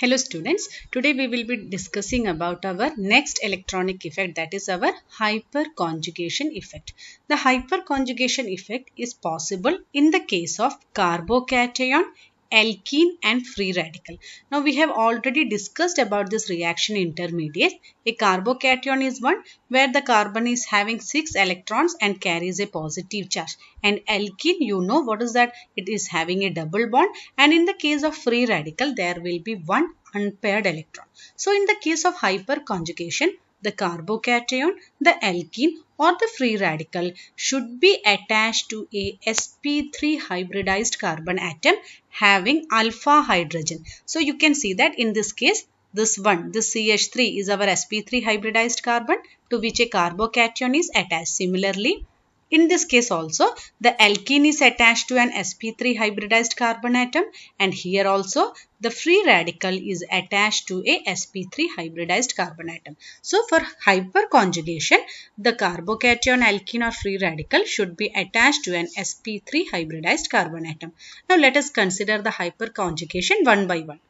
Hello students, today we will be discussing about our next electronic effect, that is our hyperconjugation effect. The hyperconjugation effect is possible in the case of carbocation, alkene and free radical. Now we have already discussed about this reaction intermediate. A carbocation is one where the carbon is having 6 electrons and carries a positive charge, and alkene, you know what is that, it is having a double bond, and in the case of free radical there will be one unpaired electron. So in the case of hyperconjugation, the carbocation, the alkene or the free radical should be attached to a sp3 hybridized carbon atom having alpha hydrogen. So you can see that in this case, this CH3 is our sp3 hybridized carbon to which a carbocation is attached. Similarly, in this case also, the alkene is attached to an sp3 hybridized carbon atom, and here also the free radical is attached to a sp3 hybridized carbon atom. So for hyperconjugation, the carbocation, alkene or free radical should be attached to an sp3 hybridized carbon atom. Now let us consider the hyperconjugation one by one.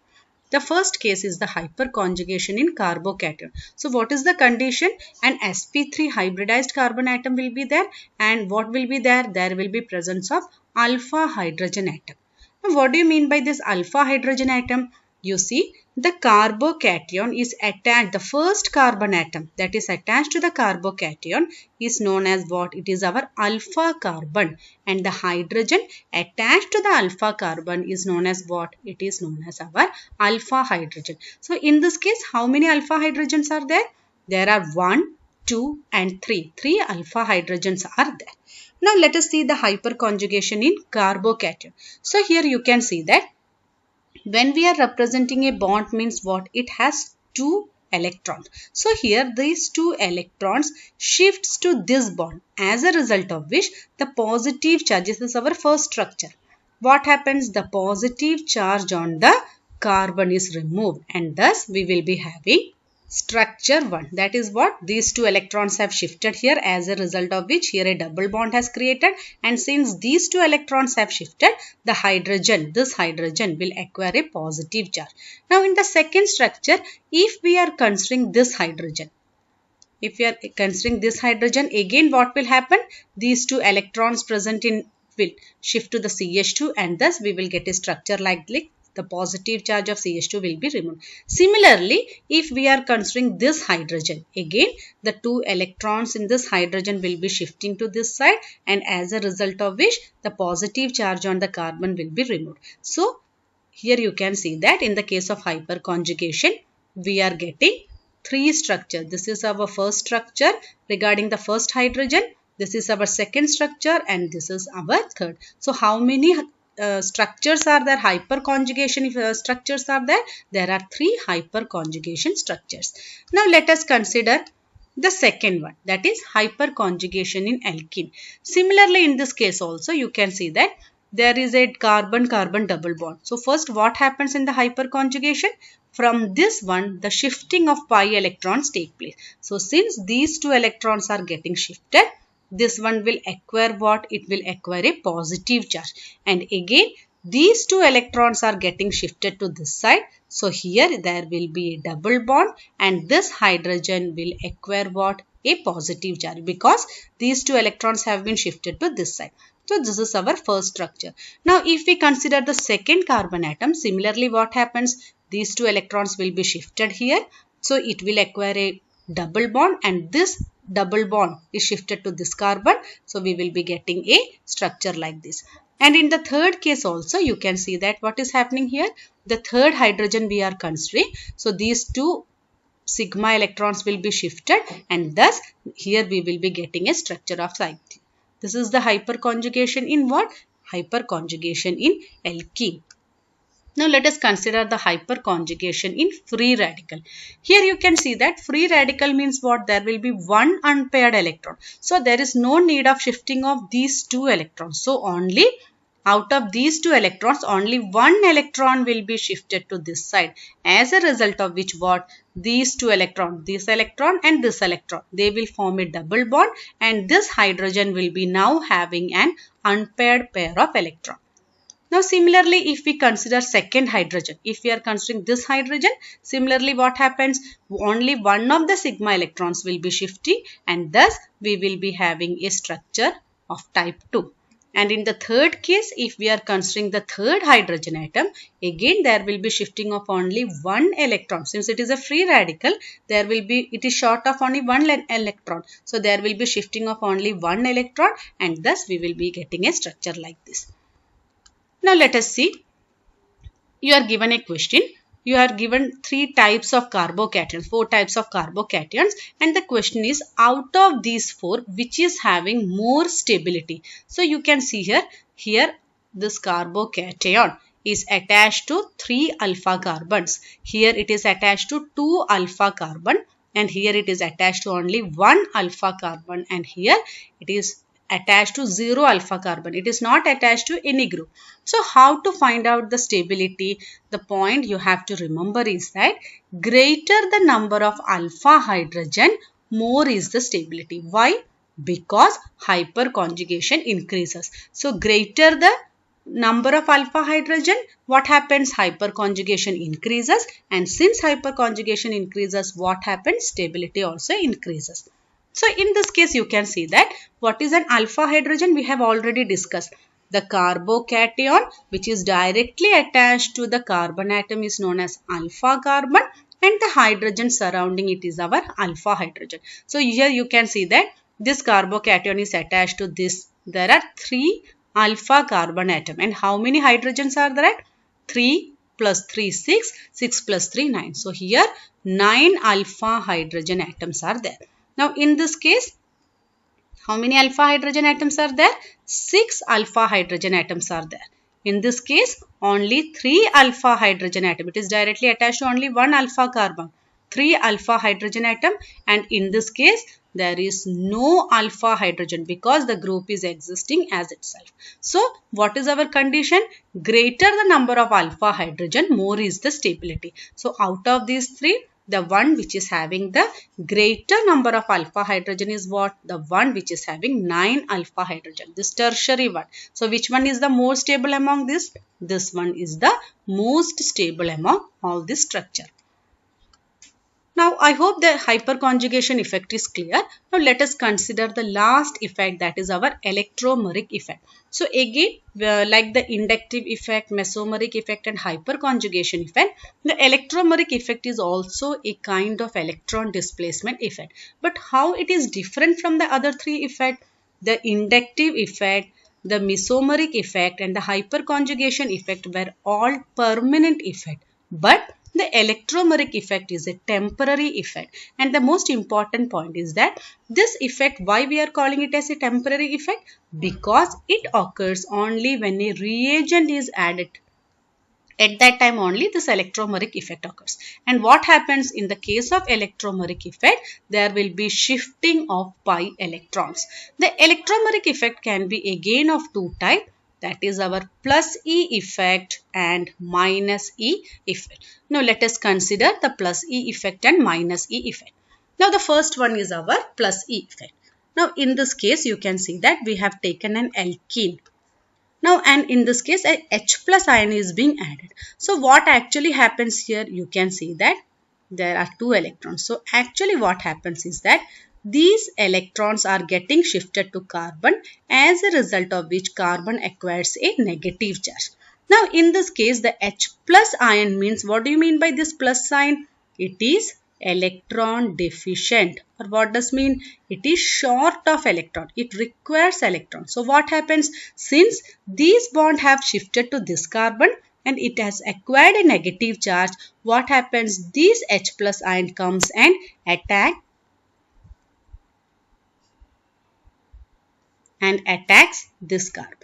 The first case is the hyperconjugation in carbocation. So what is the condition? An sp3 hybridized carbon atom will be there, and what will be there? There will be presence of alpha hydrogen atom. Now what do you mean by this alpha hydrogen atom? You see, the carbocation is attached, the first carbon atom that is attached to the carbocation is known as what? It is our alpha carbon, and the hydrogen attached to the alpha carbon is known as what? It is known as our alpha hydrogen. So in this case, how many alpha hydrogens are there? There are 1, 2 and 3. 3 alpha hydrogens are there. Now let us see the hyperconjugation in carbocation. So here you can see that when we are representing a bond means what? It has 2 electrons. So here these 2 electrons shifts to this bond, as a result of which the positive charge, this is our first structure. What happens? The positive charge on the carbon is removed, and thus we will be having structure 1. That is what? These 2 electrons have shifted here, as a result of which here a double bond has created, and since these 2 electrons have shifted, the hydrogen, this hydrogen will acquire a positive charge. Now in the second structure, if we are considering this hydrogen, again what will happen? These 2 electrons present in will shift to the CH2, and thus we will get a structure like this. The positive charge of CH2 will be removed. Similarly, if we are considering this hydrogen, again the 2 electrons in this hydrogen will be shifting to this side, and as a result of which the positive charge on the carbon will be removed. So here you can see that in the case of hyperconjugation, we are getting 3 structures. This is our first structure regarding the first hydrogen. This is our second structure, and this is our third. So how many structures are there? Hyperconjugation structures are there. There are 3 hyperconjugation structures. Now let us consider the second one, that is hyperconjugation in alkene. Similarly, in this case also you can see that there is a carbon-carbon double bond. So first what happens in the hyperconjugation? From this one, the shifting of pi electrons take place. So since these 2 electrons are getting shifted, this one will acquire what? It will acquire a positive charge. And again, these 2 electrons are getting shifted to this side. So here there will be a double bond, and this hydrogen will acquire what? A positive charge, because these 2 electrons have been shifted to this side. So this is our first structure. Now if we consider the second carbon atom, similarly what happens? These 2 electrons will be shifted here. So it will acquire a double bond, and this double bond is shifted to this carbon. So we will be getting a structure like this. And in the third case also you can see that what is happening here? The third hydrogen we are considering. So these 2 sigma electrons will be shifted, and thus here we will be getting a structure of like this. This is the hyperconjugation in what? Hyperconjugation in alkene. Now let us consider the hyperconjugation in free radical. Here you can see that free radical means what? There will be one unpaired electron. So there is no need of shifting of these 2 electrons. So only out of these 2 electrons, only one electron will be shifted to this side. As a result of which what? These 2 electrons, this electron and this electron, they will form a double bond, and this hydrogen will be now having an unpaired pair of electrons. Now similarly, if we consider second hydrogen, if we are considering this hydrogen, similarly what happens? Only one of the sigma electrons will be shifting, and thus we will be having a structure of type 2. And in the third case, if we are considering the third hydrogen atom, again there will be shifting of only one electron. Since it is a free radical, it is short of only one electron. So there will be shifting of only one electron, and thus we will be getting a structure like this. Now let us see. You are given a question. You are given 3 types of carbocations, 4 types of carbocations, and the question is, out of these 4, which is having more stability? So you can see here this carbocation is attached to 3 alpha carbons. Here it is attached to 2 alpha carbon, and here it is attached to only 1 alpha carbon, and here it is attached to 0 alpha carbon. It is not attached to any group. So how to find out the stability? The point you have to remember is that greater the number of alpha hydrogen, more is the stability. Why? Because hyperconjugation increases. So greater the number of alpha hydrogen, what happens? Hyperconjugation increases, and since hyperconjugation increases, what happens? Stability also increases. So in this case, you can see that what is an alpha hydrogen? We have already discussed. The carbocation which is directly attached to the carbon atom is known as alpha carbon, and the hydrogen surrounding it is our alpha hydrogen. So here you can see that this carbocation is attached to this. There are 3 alpha carbon atom, and how many hydrogens are there? 3 plus 3 6, 6 plus 3 9. So here 9 alpha hydrogen atoms are there. Now in this case, how many alpha hydrogen atoms are there? 6 alpha hydrogen atoms are there. In this case, only 3 alpha hydrogen atom. It is directly attached to only 1 alpha carbon. 3 alpha hydrogen atom, and in this case, there is no alpha hydrogen because the group is existing as itself. So, what is our condition? Greater the number of alpha hydrogen, more is the stability. So, out of these 3, the one which is having the greater number of alpha hydrogen is what? The one which is having 9 alpha hydrogen, this tertiary one. So which one is the more stable among this? This one is the most stable among all this structure. Now I hope the hyperconjugation effect is clear. Now let us consider the last effect, that is our electromeric effect. So again, like the inductive effect, mesomeric effect and hyperconjugation effect, the electromeric effect is also a kind of electron displacement effect. But how it is different from the other 3 effects? The inductive effect, the mesomeric effect and the hyperconjugation effect were all permanent effect. But the electromeric effect is a temporary effect, and the most important point is that this effect, why we are calling it as a temporary effect? Because it occurs only when a reagent is added. At that time only this electromeric effect occurs. And what happens in the case of electromeric effect? There will be shifting of pi electrons. The electromeric effect can be again of 2 types. That is our plus E effect and minus E effect. Now let us consider the plus E effect and minus E effect. Now the first one is our plus E effect. Now in this case you can see that we have taken an alkene. Now and in this case a H plus ion is being added. So what actually happens here? You can see that there are 2 electrons. So actually what happens is that these electrons are getting shifted to carbon, as a result of which carbon acquires a negative charge. Now in this case the H plus ion means, what do you mean by this plus sign? It is electron deficient. Or what does mean? It is short of electron. It requires electron. So what happens? Since these bonds have shifted to this carbon and it has acquired a negative charge, what happens? This H plus ion comes and attacks this carbon.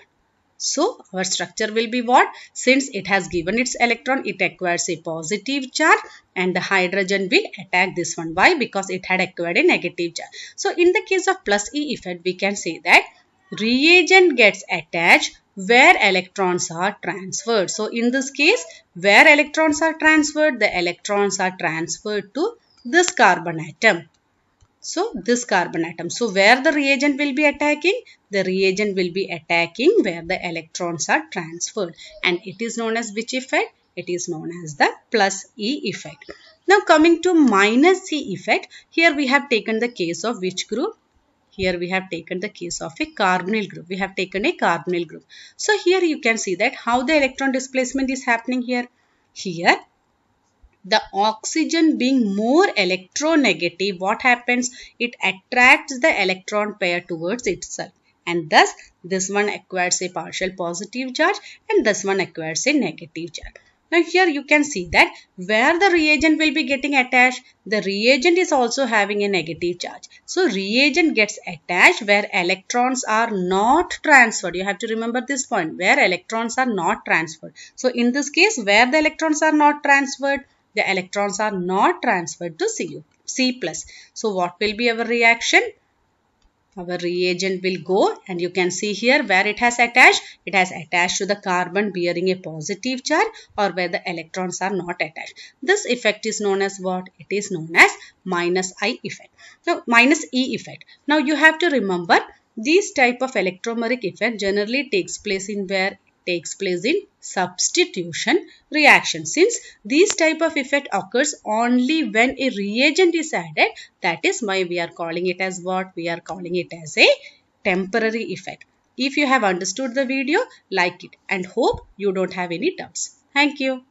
So our structure will be what? Since it has given its electron, it acquires a positive charge and the hydrogen will attack this one. Why? Because it had acquired a negative charge. So in the case of plus E effect, we can say that reagent gets attached where electrons are transferred. So in this case, where electrons are transferred? The electrons are transferred to this carbon atom. So this carbon atom. So where the reagent will be attacking? The reagent will be attacking where the electrons are transferred. And it is known as which effect? It is known as the plus E effect. Now coming to minus E effect. Here we have taken the case of which group? Here we have taken the case of a carbonyl group. We have taken a carbonyl group. So here you can see that how the electron displacement is happening here. Here the oxygen being more electronegative, what happens? It attracts the electron pair towards itself. And thus this one acquires a partial positive charge and this one acquires a negative charge. Now here you can see that where the reagent will be getting attached, the reagent is also having a negative charge. So reagent gets attached where electrons are not transferred. You have to remember this point, where electrons are not transferred. So in this case, where the electrons are not transferred, the electrons are not transferred to C+. So what will be our reaction? Our reagent will go, and you can see here where it has attached to the carbon bearing a positive charge, or where the electrons are not attached. This effect is known as what? It is known as minus I effect. Now minus E effect. Now you have to remember this type of electromeric effect generally takes place in where? Takes place in substitution reaction. Since this type of effect occurs only when a reagent is added, that is why we are calling it as what? We are calling it as a temporary effect. If you have understood the video, like it and hope you don't have any doubts. Thank you.